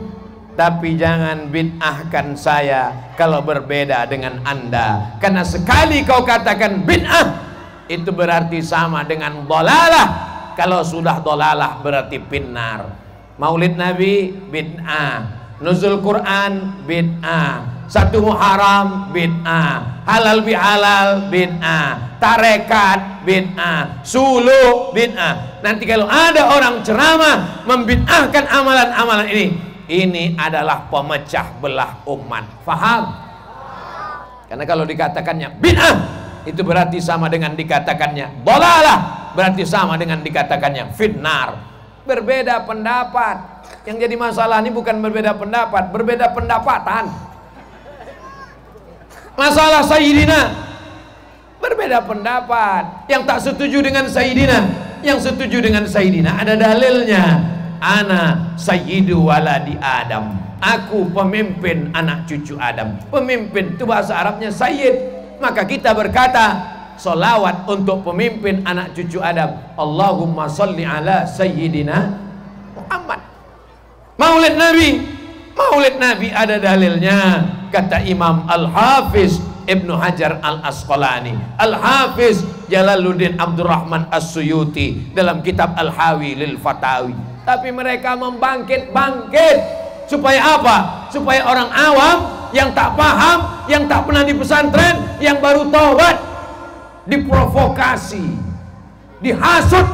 Tapi jangan bid'ahkan saya kalau berbeda dengan Anda, karena sekali kau katakan bid'ah, itu berarti sama dengan dhalalah. Kalau sudah dhalalah berarti finnar. Maulid Nabi bid'ah, nuzul Quran bid'ah, 1 Muharram bid'ah, halal bihalal bid'ah, tarekat bid'ah, suluh bid'ah. Nanti kalau ada orang ceramah membid'ahkan amalan-amalan ini adalah pemecah belah umat. Faham? Karena kalau dikatakannya bid'ah, itu berarti sama dengan dikatakannya dhalalah, berarti sama dengan dikatakannya finnar. Berbeda pendapat. Yang jadi masalah ini bukan berbeda pendapat, berbeda pendapatan. Masalah sayyidina, berbeda pendapat. Yang tak setuju dengan sayyidina, yang setuju dengan sayyidina ada dalilnya. Ana sayyidu waladi Adam, aku pemimpin anak cucu Adam. Pemimpin itu bahasa Arabnya sayyid. Maka kita berkata solawat untuk pemimpin anak cucu Adam, Allahumma salli ala sayyidina Muhammad. Maulid Nabi ada dalilnya. Kata Imam Al-Hafiz Ibnu Hajar Al-Asqalani, Al-Hafiz Jalaluddin Abdurrahman As-Suyuti dalam kitab Al-Hawi lil Fatawi. Tapi mereka membangkit-bangkit supaya apa? Supaya orang awam yang tak paham, yang tak pernah di pesantren, yang baru taubat, diprovokasi, dihasut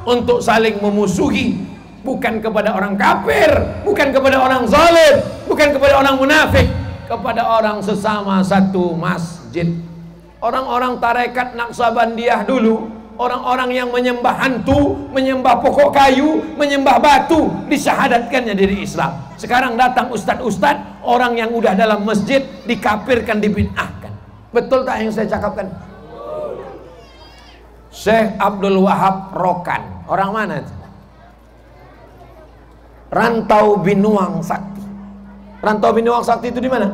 untuk saling memusuhi, bukan kepada orang kafir, bukan kepada orang zalim, bukan kepada orang munafik, kepada orang sesama satu masjid. Orang-orang tarekat Naqsabandiyah dulu Orang-orang yang menyembah hantu, menyembah pokok kayu, menyembah batu, disyahadatkannya diri Islam. Sekarang datang ustadz-ustadz, orang yang udah dalam masjid dikafirkan, dibid'ahkan. Betul tak yang saya cakapkan? Syekh Abdul Wahab Rokan, orang mana itu? Rantau Binuang Sakti. Rantau Binuang Sakti itu di mana?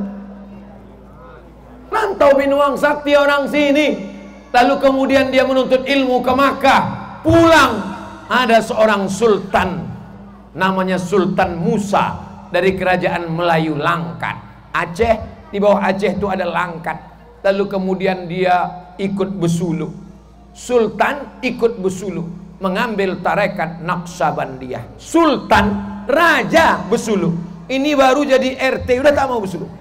Rantau Binuang Sakti orang sini. Lalu kemudian dia menuntut ilmu ke Makkah. Pulang, ada seorang sultan, namanya Sultan Musa, dari kerajaan Melayu Langkat, Aceh. Di bawah Aceh itu ada Langkat. Lalu kemudian dia ikut besuluk. Sultan ikut besuluk, mengambil tarekat Naqsabandiyah. Sultan, raja besuluk. Ini baru jadi RT, udah tak mau besuluk.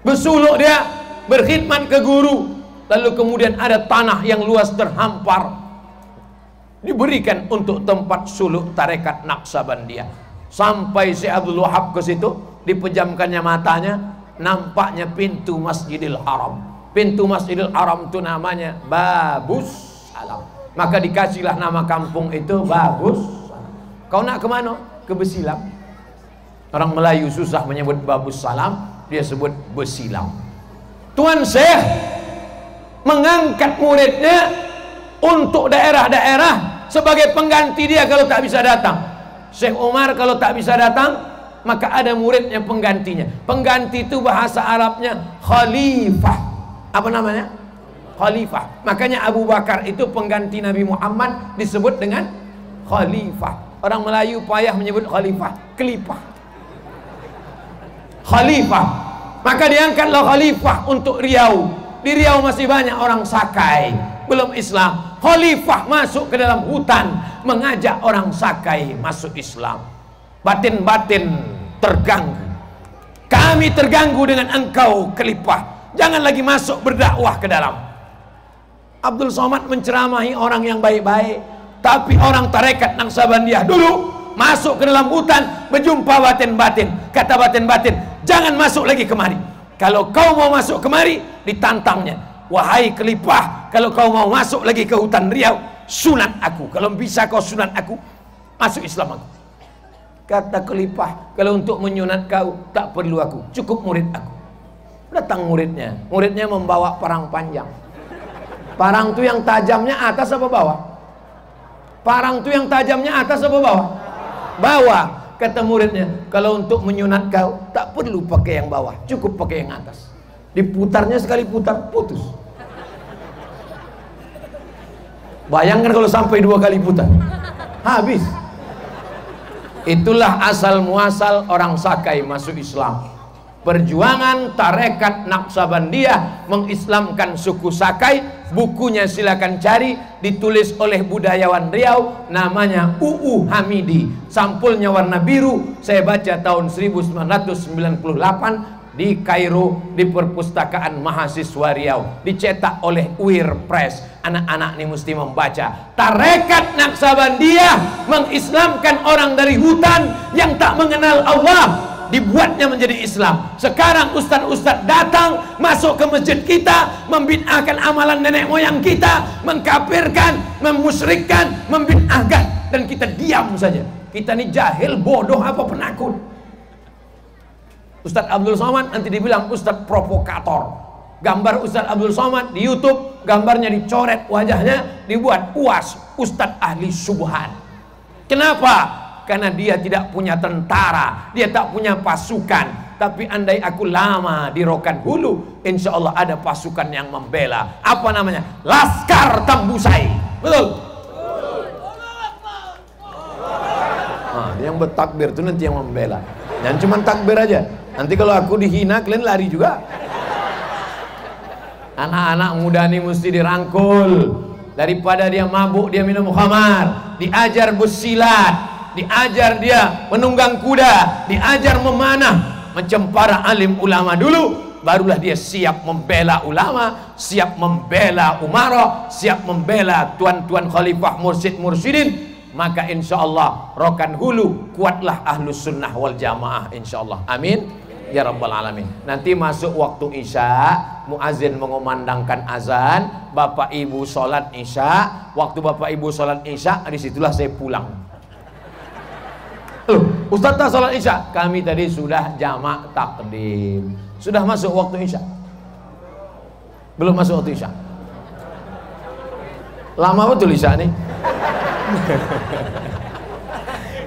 Besuluk dia, berkhidmat ke guru. Lalu kemudian ada tanah yang luas terhampar, diberikan untuk tempat suluk tarekat Naqsabandiyah. Sampai Syekh Abdul Wahab ke situ, dipejamkannya matanya, nampaknya pintu Masjidil Haram. Pintu Masjidil Haram itu namanya Babus Salam. Maka dikasihlah nama kampung itu Babus Salam. Kau nak kemana? Ke Besilam. Orang Melayu susah menyebut Babus Salam, dia sebut Besilam. Tuan Syekh mengangkat muridnya untuk daerah-daerah sebagai pengganti dia kalau tak bisa datang. Syekh Umar kalau tak bisa datang, maka ada muridnya penggantinya. Pengganti itu bahasa Arabnya khalifah. Apa namanya? Khalifah. Makanya Abu Bakar itu pengganti Nabi Muhammad disebut dengan khalifah. Orang Melayu payah menyebut khalifah, kelipah. Khalifah. Maka diangkatlah khalifah untuk Riau. Di Riau masih banyak orang Sakai, belum Islam. Khalifah masuk ke dalam hutan, mengajak orang Sakai masuk Islam. Batin-batin terganggu. Kami terganggu dengan engkau kelipah. Jangan lagi masuk berdakwah ke dalam. Abdul Somad menceramahi orang yang baik-baik, tapi orang tarekat Naqsabandiyah dulu masuk ke dalam hutan, berjumpa batin-batin. Kata batin-batin, jangan masuk lagi kemari. Kalau kau mau masuk kemari, ditantangnya. Wahai kelipah, kalau kau mau masuk lagi ke hutan Riau, sunat aku. Kalau bisa kau sunat aku, masuk Islam aku. Kata kelipah, kalau untuk menyunat kau, tak perlu aku, cukup murid aku. Datang muridnya. Muridnya membawa parang panjang. Parang itu yang tajamnya atas apa bawah? Parang itu yang tajamnya atas apa bawah? Bawah. Kata muridnya, kalau untuk menyunat kau, tak perlu pakai yang bawah, cukup pakai yang atas. Diputarnya sekali putar, putus. Bayangkan kalau sampai 2 kali putar, habis. Itulah asal muasal orang Sakai masuk Islam. Perjuangan tarekat Naqsabandiyah mengislamkan suku Sakai. Bukunya silakan cari, ditulis oleh budayawan Riau, namanya UU Hamidi. Sampulnya warna biru. Saya baca tahun 1998 di Kairo, di perpustakaan mahasiswa Riau, dicetak oleh UIR Press. Anak-anak ini mesti membaca. Tarekat Naqsabandiyah mengislamkan orang dari hutan yang tak mengenal Allah, dibuatnya menjadi Islam. Sekarang ustaz-ustaz datang masuk ke masjid kita, membid'ahkan amalan nenek moyang kita, mengkafirkan, memusyrikkan, membid'ahkan, dan kita diam saja. Kita ini jahil, bodoh, apa penakut. Ustaz Abdul Somad nanti dibilang ustaz provokator. Gambar Ustaz Abdul Somad di YouTube, gambarnya dicoret, wajahnya dibuat UAS, Ustaz ahli subhan. Kenapa? Karena dia tidak punya tentara, dia tak punya pasukan. Tapi andai aku lama di Rokan Hulu, insya Allah ada pasukan yang membela. Apa namanya? Laskar Tambusai. Betul? Nah, yang bertakbir itu nanti yang membela. Jangan cuma takbir aja. Nanti kalau aku dihina, kalian lari juga. Anak-anak muda ini mesti dirangkul. Daripada dia mabuk, dia minum khamar. Diajar bersilat, diajar dia menunggang kuda, diajar memanah, macam para alim ulama dulu. Barulah dia siap membela ulama, siap membela umarah, siap membela tuan-tuan khalifah mursyid-mursyidin. Maka insya Allah Rokan Hulu kuatlah ahlus sunnah wal jamaah, insya Allah. Amin. ya rabbal alamin. Nanti masuk waktu isya, muazin mengumandangkan azan, bapak ibu sholat isya. Waktu bapak ibu sholat isya, disitulah saya pulang. Loh, Ustaz tak sholat isya? Kami tadi sudah jamak takdim. Sudah masuk waktu isya? Belum masuk waktu isya? Lama betul isya nih.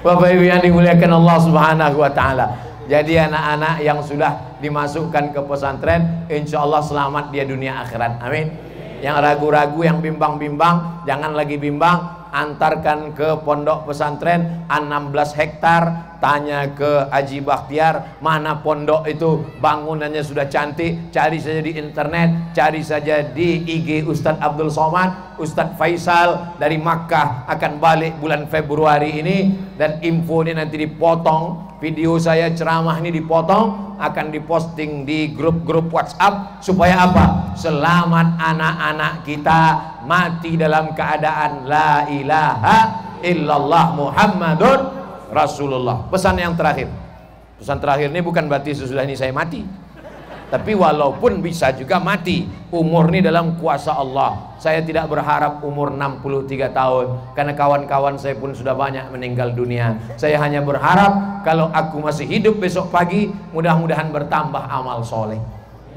Bapak ibu yang dimuliakan Allah subhanahu wa ta'ala. Jadi anak-anak yang sudah dimasukkan ke pesantren, insya Allah selamat dia dunia akhirat, amin. Yang ragu-ragu, yang bimbang-bimbang, jangan lagi bimbang, antarkan ke pondok pesantren 16 hektar. Tanya ke Haji Bakhtiar mana pondok itu, bangunannya sudah cantik. Cari saja di internet, cari saja di IG Ustadz Abdul Somad. Ustadz Faisal dari Makkah akan balik bulan Februari ini, dan info ini nanti dipotong. Video saya ceramah ini dipotong, akan diposting di grup-grup WhatsApp. Supaya apa? Selamat anak-anak kita mati dalam keadaan la ilaha illallah Muhammadun Rasulullah. Pesan yang terakhir, pesan terakhir ini bukan berarti sesudah ini saya mati, tapi walaupun bisa juga mati, umur ini dalam kuasa Allah. Saya tidak berharap umur 63 tahun, karena kawan-kawan saya pun sudah banyak meninggal dunia. Saya hanya berharap kalau aku masih hidup besok pagi, mudah-mudahan bertambah amal soleh.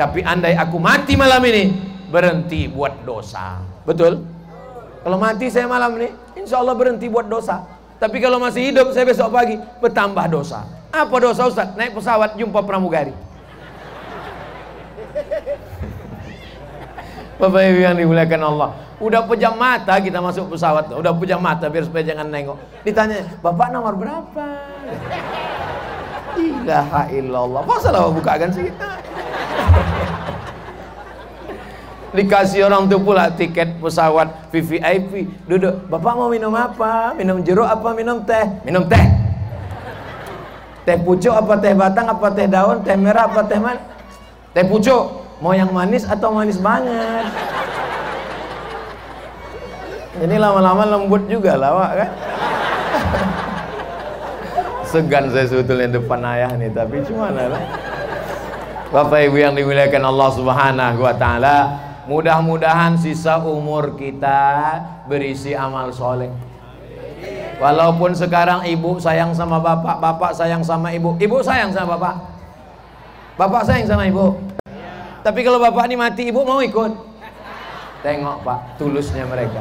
Tapi andai aku mati malam ini, berhenti buat dosa. Betul? Kalau mati saya malam ini, insya Allah berhenti buat dosa. Tapi kalau masih hidup saya besok pagi, bertambah dosa. Apa dosa Ustaz? Naik pesawat jumpa pramugari. Bapak ibu yang dimuliakan Allah, udah pejam mata kita masuk pesawat, udah pejam mata biar supaya jangan nengok. Ditanya, bapak nomor berapa? Ilaha illallah. Masa lah bukakan sih kita. Dikasih orang tuh pula tiket pesawat VVIP. Duduk, bapak mau minum apa? Minum jeruk apa minum teh? Minum teh. Teh pucuk apa teh batang apa teh daun? Teh merah apa teh manis? Teh pucuk. Mau yang manis atau manis banget? Jadi lama-lama lembut juga lawak kan? Segan saya sebetulnya depan ayah nih, tapi cuma lah. Bapak ibu yang dimuliakan Allah subhanahu wa ta'ala, mudah-mudahan sisa umur kita berisi amal soleh. Walaupun sekarang ibu sayang sama bapak, bapak sayang sama ibu, ibu sayang sama bapak, bapak sayang sama ibu. Tapi kalau bapak ini mati, ibu mau ikut? Tengok pak, tulusnya mereka.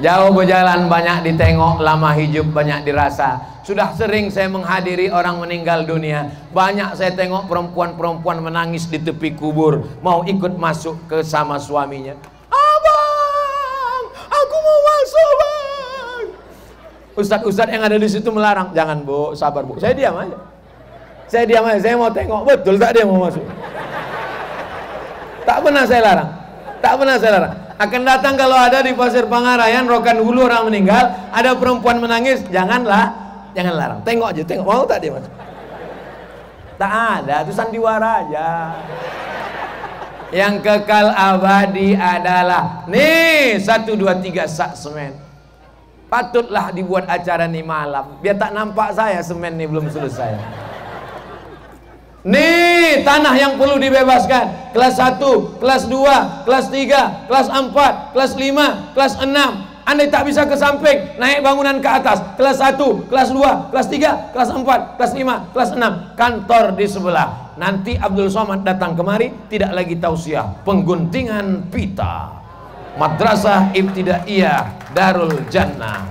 Jauh berjalan banyak ditengok, lama hidup banyak dirasa. Sudah sering saya menghadiri orang meninggal dunia. Banyak saya tengok perempuan-perempuan menangis di tepi kubur, mau ikut masuk ke sama suaminya. Abang, aku mau masuk bang. Ustadz-ustadz yang ada di situ melarang. Jangan bu, sabar bu. Saya diam aja. Saya diam aja, saya mau tengok betul tak dia mau masuk. Tak pernah saya larang, tak pernah saya larang. Akan datang kalau ada di Pasir Pangarayan, Rokan Hulu orang meninggal, ada perempuan menangis, janganlah, jangan larang. Tengok aja, tengok, mau tak dia masuk? Tak ada, itu sandiwara aja. Yang kekal abadi adalah nih 1, 2, 3 sak semen. Patutlah dibuat acara nih malam, biar tak nampak saya semen nih belum selesai. Nih tanah yang perlu dibebaskan. Kelas 1, kelas 2, kelas 3, kelas 4, kelas 5, kelas 6. Andai tak bisa ke samping, naik bangunan ke atas. Kelas 1, kelas 2, kelas 3, kelas 4, kelas 5, kelas 6. Kantor di sebelah. Nanti Abdul Somad datang kemari, tidak lagi tausiah, pengguntingan pita. Madrasah Ibtidaiyah Darul Jannah.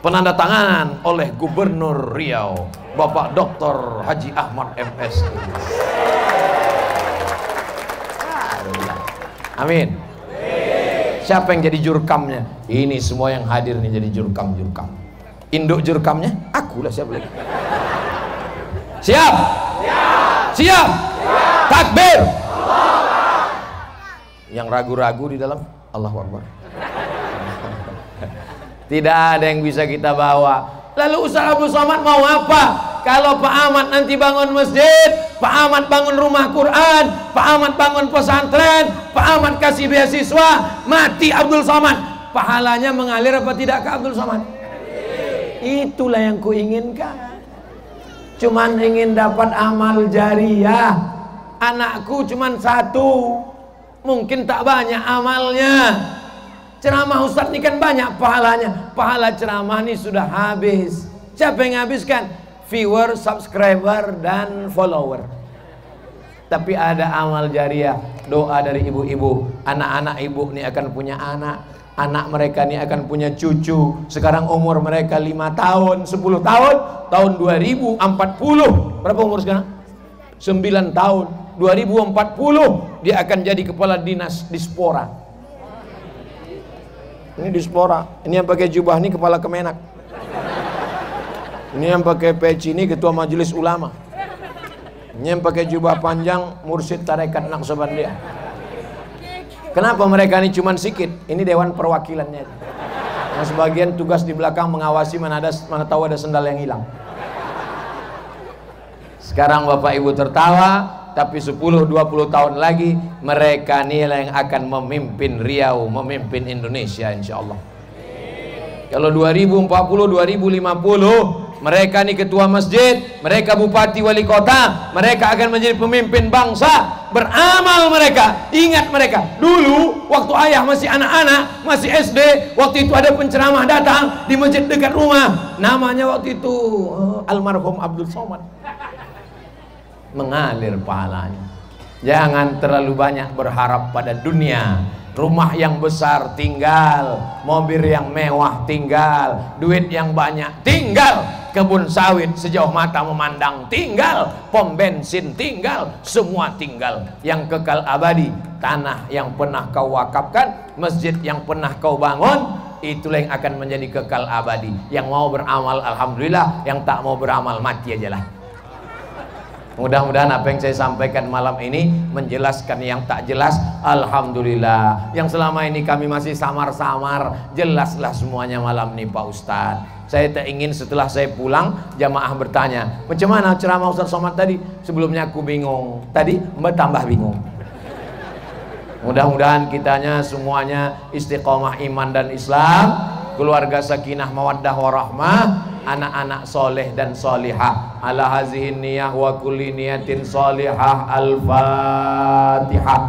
Penandatanganan oleh Gubernur Riau Bapak Dr. Haji Ahmad MS. Amin. Siapa yang jadi jurkamnya? Ini semua yang hadir nih jadi jurkam-jurkam. Induk jurkamnya akulah, siapa lagi? Siap? Siap? Takbir. Yang ragu-ragu di dalam Allahu Akbar. Tidak ada yang bisa kita bawa. Lalu Ustaz Abdul Somad mau apa? Kalau Pak Ahmad nanti bangun masjid, Pak Ahmad bangun rumah Quran, Pak Ahmad bangun pesantren, Pak Ahmad kasih beasiswa, mati Abdul Somad, pahalanya mengalir apa tidak ke Abdul Somad? itulah yang kuinginkan. Cuman ingin dapat amal jariah. Anakku cuman satu, mungkin tak banyak amalnya. Ceramah Ustadz ini kan banyak pahalanya. Pahala ceramah ini sudah habis. Siapa yang habiskan? Viewer, subscriber, dan follower. Tapi ada amal jariah, doa dari ibu-ibu. Anak-anak ibu ini akan punya anak. Anak mereka ini akan punya cucu. Sekarang umur mereka 5 tahun, 10 tahun. Tahun 2040 berapa umur sekarang? 9 tahun. 2040 dia akan jadi kepala dinas Dispora. Ini Dispora. Ini yang pakai jubah ini kepala Kemenak. Ini yang pakai peci ini ketua majelis ulama. Ini yang pakai jubah panjang mursyid tarekat Naqsabandiyah. Kenapa mereka ini cuman sikit? Ini dewan perwakilannya. Yang sebagian tugas di belakang mengawasi mana tahu ada sendal yang hilang. Sekarang Bapak Ibu tertawa, tapi 10-20 tahun lagi mereka inilah yang akan memimpin Riau, memimpin Indonesia insyaallah. Kalau 2040, 2050 mereka ini ketua masjid, mereka bupati wali kota, mereka akan menjadi pemimpin bangsa. Beramal mereka, ingat mereka dulu waktu ayah masih anak-anak, masih SD, waktu itu ada penceramah datang di masjid dekat rumah, namanya waktu itu almarhum Abdul Somad. Mengalir pahalanya. Jangan terlalu banyak berharap pada dunia. Rumah yang besar tinggal, mobil yang mewah tinggal, duit yang banyak tinggal, kebun sawit sejauh mata memandang tinggal, pom bensin tinggal, semua tinggal. Yang kekal abadi, tanah yang pernah kau wakafkan, masjid yang pernah kau bangun, itulah yang akan menjadi kekal abadi. Yang mau beramal alhamdulillah, yang tak mau beramal mati aja lah. Mudah-mudahan apa yang saya sampaikan malam ini menjelaskan yang tak jelas. Alhamdulillah. Yang selama ini kami masih samar-samar, jelaslah semuanya malam ini Pak Ustadz. Saya tak ingin setelah saya pulang jamaah bertanya, macam mana ceramah Ustadz Somad tadi? Sebelumnya aku bingung, tadi Mbak tambah bingung. Mudah-mudahan kitanya semuanya istiqomah iman dan Islam, keluarga sakinah mawaddah warahmah, anak-anak soleh dan solihah. Ala hazihin niyah wa kulli niyatin solihah. Al-Fatihah.